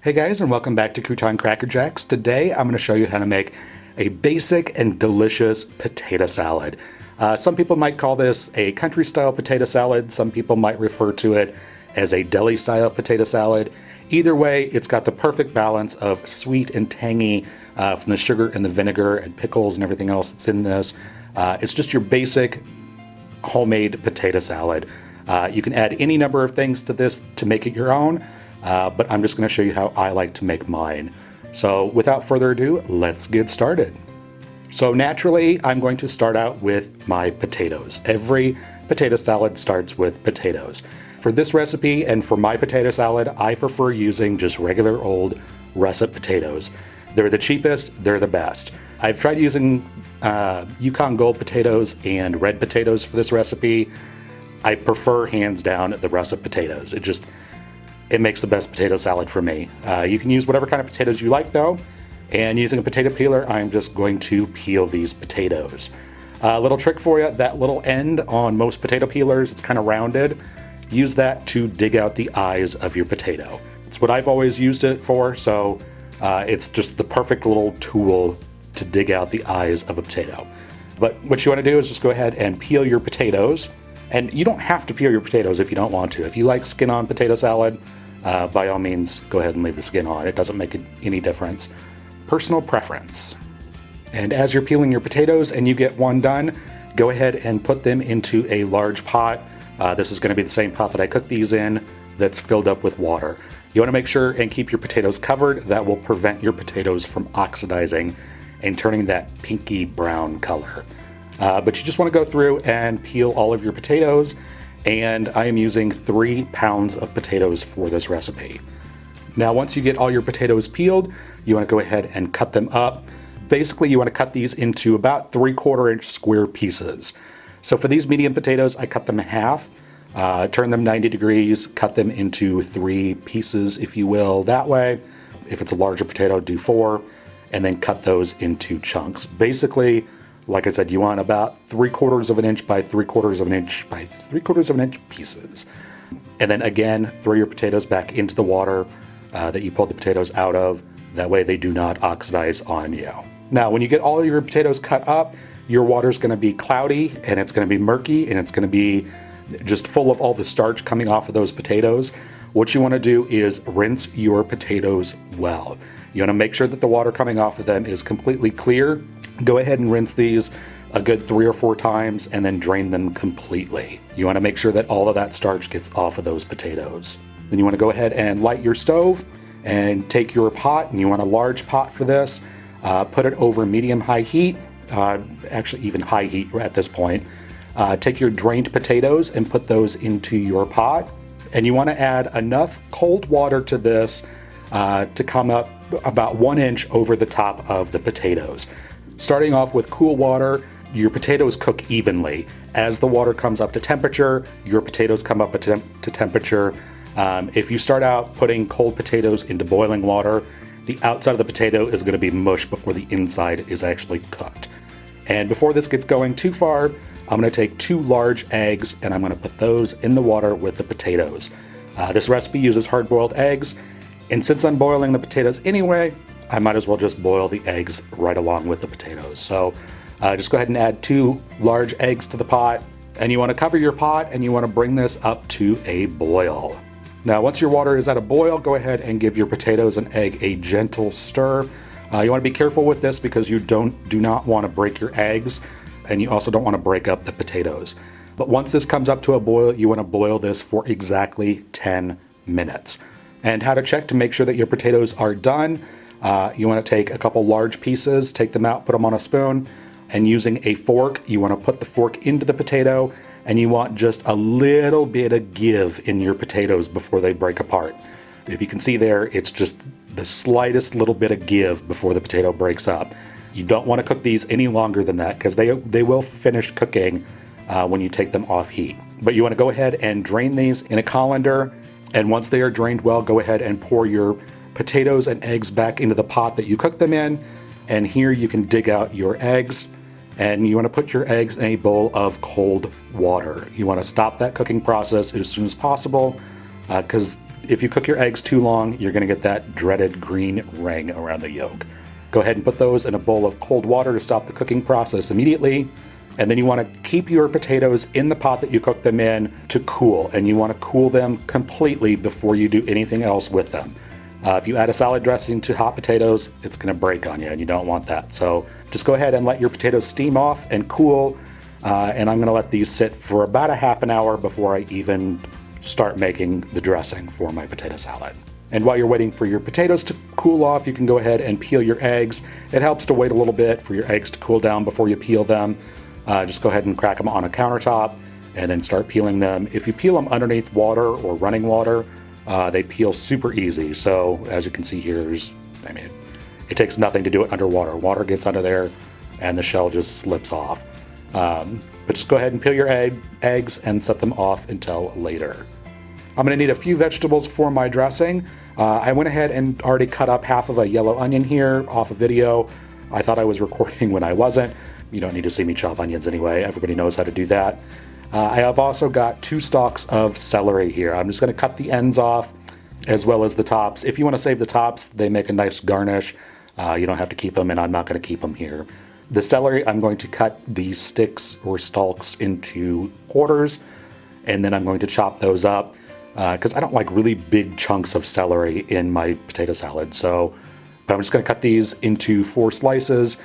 Hey guys, and welcome back to Crouton Cracker Jacks. Today I'm going to show you how to make a basic and delicious potato salad. Some people might call this a country style potato salad. Some people might refer to it as a deli-style potato salad. Either way, it's got the perfect balance of sweet and tangy from the sugar and the vinegar and pickles and everything else that's in this. It's just your basic homemade potato salad. You can add any number of things to this to make it your own. But I'm just going to show you how I like to make mine. So without further ado, let's get started. So naturally, I'm going to start out with my potatoes. Every potato salad starts with potatoes. For this recipe and for my potato salad, I prefer using just regular old russet potatoes. They're the cheapest, they're the best. I've tried using Yukon Gold potatoes and red potatoes for this recipe. I prefer hands down the russet potatoes. It makes the best potato salad for me. You can use whatever kind of potatoes you like though, and using a potato peeler, I'm just going to peel these potatoes. A little trick for you, that little end on most potato peelers, it's kind of rounded. Use that to dig out the eyes of your potato. It's what I've always used it for, so it's just the perfect little tool to dig out the eyes of a potato. But what you want to do is just go ahead and peel your potatoes. And you don't have to peel your potatoes if you don't want to. If you like skin on potato salad, by all means, go ahead and leave the skin on. It doesn't make any difference. Personal preference. And as you're peeling your potatoes and you get one done, go ahead and put them into a large pot. This is going to be the same pot that I cooked these in that's filled up with water. You want to make sure and keep your potatoes covered. That will prevent your potatoes from oxidizing and turning that pinky brown color. But you just want to go through and peel all of your potatoes, and I am using 3 pounds of potatoes for this recipe. Now once you get all your potatoes peeled, you want to go ahead and cut them up. Basically you want to cut these into about 3/4 inch square pieces. So for these medium potatoes, I cut them in half, turn them 90 degrees, cut them into 3 pieces if you will that way. If it's a larger potato, do 4, and then cut those into chunks. Basically, like I said, you want about 3/4 inch by 3/4 inch by 3/4 inch pieces. And then again, throw your potatoes back into the water that you pulled the potatoes out of. That way they do not oxidize on you. Now, when you get all of your potatoes cut up, your water's going to be cloudy and it's going to be murky and it's going to be just full of all the starch coming off of those potatoes. What you want to do is rinse your potatoes well. You want to make sure that the water coming off of them is completely clear. Go ahead and rinse these a good 3 or 4 times and then drain them completely. You want to make sure that all of that starch gets off of those potatoes. Then you want to go ahead and light your stove and take your pot, and you want a large pot for this. Put it over medium-high heat, actually even high heat at this point. Take your drained potatoes and put those into your pot. And you want to add enough cold water to this to come up about 1 inch over the top of the potatoes. Starting off with cool water, your potatoes cook evenly. As the water comes up to temperature, your potatoes come up to temperature. If you start out putting cold potatoes into boiling water, the outside of the potato is going to be mush before the inside is actually cooked. And before this gets going too far, I'm going to take 2 large eggs and I'm going to put those in the water with the potatoes. This recipe uses hard-boiled eggs, and since I'm boiling the potatoes anyway, I might as well just boil the eggs right along with the potatoes. So just go ahead and add 2 large eggs to the pot, and you want to cover your pot and you want to bring this up to a boil. Now once your water is at a boil, go ahead and give your potatoes and egg a gentle stir. You want to be careful with this because you do not want to break your eggs, and you also don't want to break up the potatoes. But once this comes up to a boil, you want to boil this for exactly 10 minutes. And how to check to make sure that your potatoes are done. You want to take a couple large pieces, take them out, put them on a spoon, and using a fork, you want to put the fork into the potato, and you want just a little bit of give in your potatoes before they break apart. If you can see there, it's just the slightest little bit of give before the potato breaks up. You don't want to cook these any longer than that because they will finish cooking when you take them off heat. But you want to go ahead and drain these in a colander, and once they are drained well, go ahead and pour your potatoes and eggs back into the pot that you cooked them in. And here you can dig out your eggs, and you want to put your eggs in a bowl of cold water. You want to stop that cooking process as soon as possible because If you cook your eggs too long, you're going to get that dreaded green ring around the yolk. Go ahead and put those in a bowl of cold water to stop the cooking process immediately. And then you want to keep your potatoes in the pot that you cook them in to cool, and you want to cool them completely before you do anything else with them. If you add a salad dressing to hot potatoes, it's going to break on you, and you don't want that. So just go ahead and let your potatoes steam off and cool, and I'm going to let these sit for about a half an hour before I even start making the dressing for my potato salad. And while you're waiting for your potatoes to cool off, you can go ahead and peel your eggs. It helps to wait a little bit for your eggs to cool down before you peel them. Just go ahead and crack them on a countertop and then start peeling them. If you peel them underneath water or running water, they peel super easy. So as you can see here, it takes nothing to do it underwater. Water gets under there and the shell just slips off. But just go ahead and peel your eggs and set them off until later. I'm going to need a few vegetables for my dressing. I went ahead and already cut up half of a yellow onion here off a video. I thought I was recording when I wasn't. You don't need to see me chop onions anyway. Everybody knows how to do that. I have also got 2 stalks of celery here. I'm just going to cut the ends off as well as the tops. If you want to save the tops, they make a nice garnish. You don't have to keep them, and I'm not going to keep them here. The celery, I'm going to cut the sticks or stalks into quarters, and then I'm going to chop those up because I don't like really big chunks of celery in my potato salad. But I'm just going to cut these into 4 slices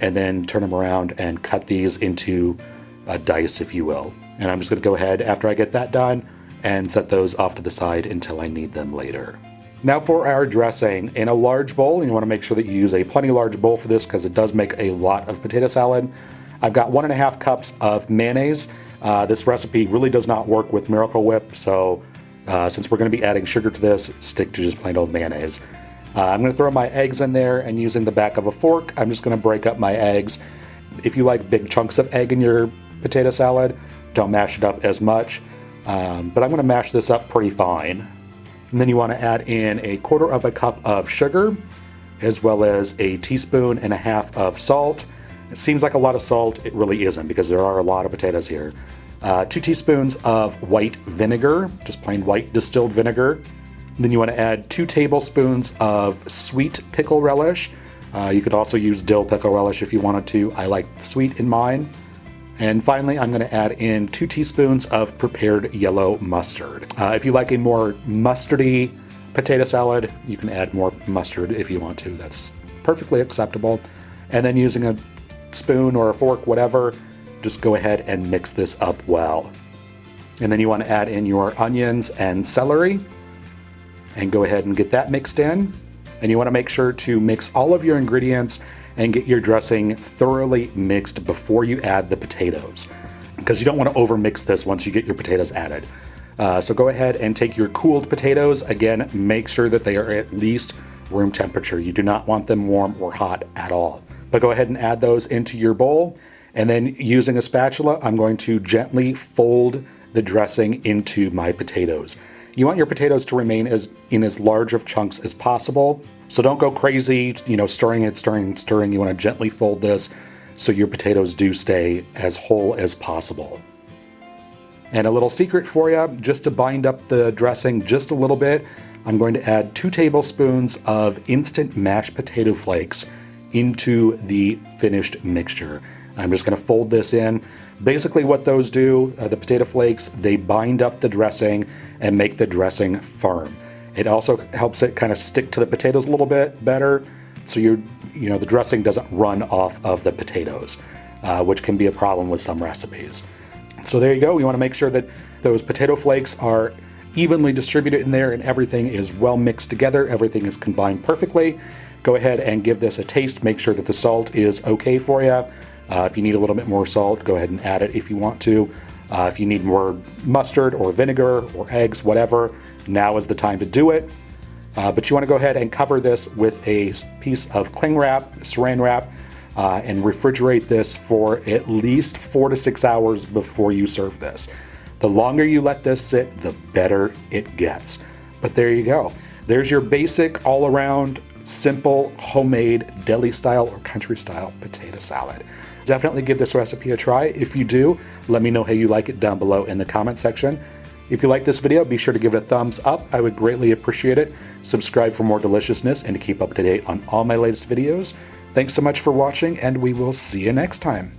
and then turn them around and cut these into a dice, if you will. And I'm just going to go ahead after I get that done and set those off to the side until I need them later. Now for our dressing, in a large bowl, and you want to make sure that you use a plenty large bowl for this because it does make a lot of potato salad. I've got 1.5 cups of mayonnaise. This recipe really does not work with Miracle Whip, so since we're going to be adding sugar to this, stick to just plain old mayonnaise. I'm going to throw my eggs in there, and using the back of a fork, I'm just going to break up my eggs. If you like big chunks of egg in your potato salad, don't mash it up as much, but I'm going to mash this up pretty fine. And then you want to add in 1/4 cup of sugar, as well as 1.5 teaspoons of salt. It seems like a lot of salt. It really isn't because there are a lot of potatoes here. 2 teaspoons of white vinegar, just plain white distilled vinegar. Then you want to add 2 tablespoons of sweet pickle relish. You could also use dill pickle relish if you wanted to. I like sweet in mine. And finally, I'm going to add in 2 teaspoons of prepared yellow mustard. If you like a more mustardy potato salad, you can add more mustard if you want to. That's perfectly acceptable. And then using a spoon or a fork, whatever, just go ahead and mix this up well. And then you want to add in your onions and celery and go ahead and get that mixed in. And you want to make sure to mix all of your ingredients and get your dressing thoroughly mixed before you add the potatoes, because you don't want to overmix this once you get your potatoes added. So go ahead and take your cooled potatoes. Again, make sure that they are at least room temperature. You do not want them warm or hot at all. But go ahead and add those into your bowl. And then using a spatula, I'm going to gently fold the dressing into my potatoes. You want your potatoes to remain in as large of chunks as possible. So don't go crazy, stirring. You want to gently fold this so your potatoes do stay as whole as possible. And a little secret for you, just to bind up the dressing just a little bit, I'm going to add 2 tablespoons of instant mashed potato flakes into the finished mixture. I'm just going to fold this in. Basically what those do, the potato flakes, they bind up the dressing and make the dressing firm. It also helps it kind of stick to the potatoes a little bit better, so the dressing doesn't run off of the potatoes, which can be a problem with some recipes. So there you go. You want to make sure that those potato flakes are evenly distributed in there and everything is well mixed together. Everything is combined perfectly. Go ahead and give this a taste. Make sure that the salt is okay for you. If you need a little bit more salt, go ahead and add it if you want to. If you need more mustard or vinegar or eggs, whatever, now is the time to do it. But you want to go ahead and cover this with a piece of cling wrap, saran wrap, and refrigerate this for at least 4 to 6 hours before you serve this. The longer you let this sit, the better it gets. But there you go. There's your basic, all-around, simple, homemade, deli-style or country-style potato salad. Definitely give this recipe a try. If you do, let me know how you like it down below in the comment section. If you like this video, be sure to give it a thumbs up. I would greatly appreciate it. Subscribe for more deliciousness and to keep up to date on all my latest videos. Thanks so much for watching, and we will see you next time.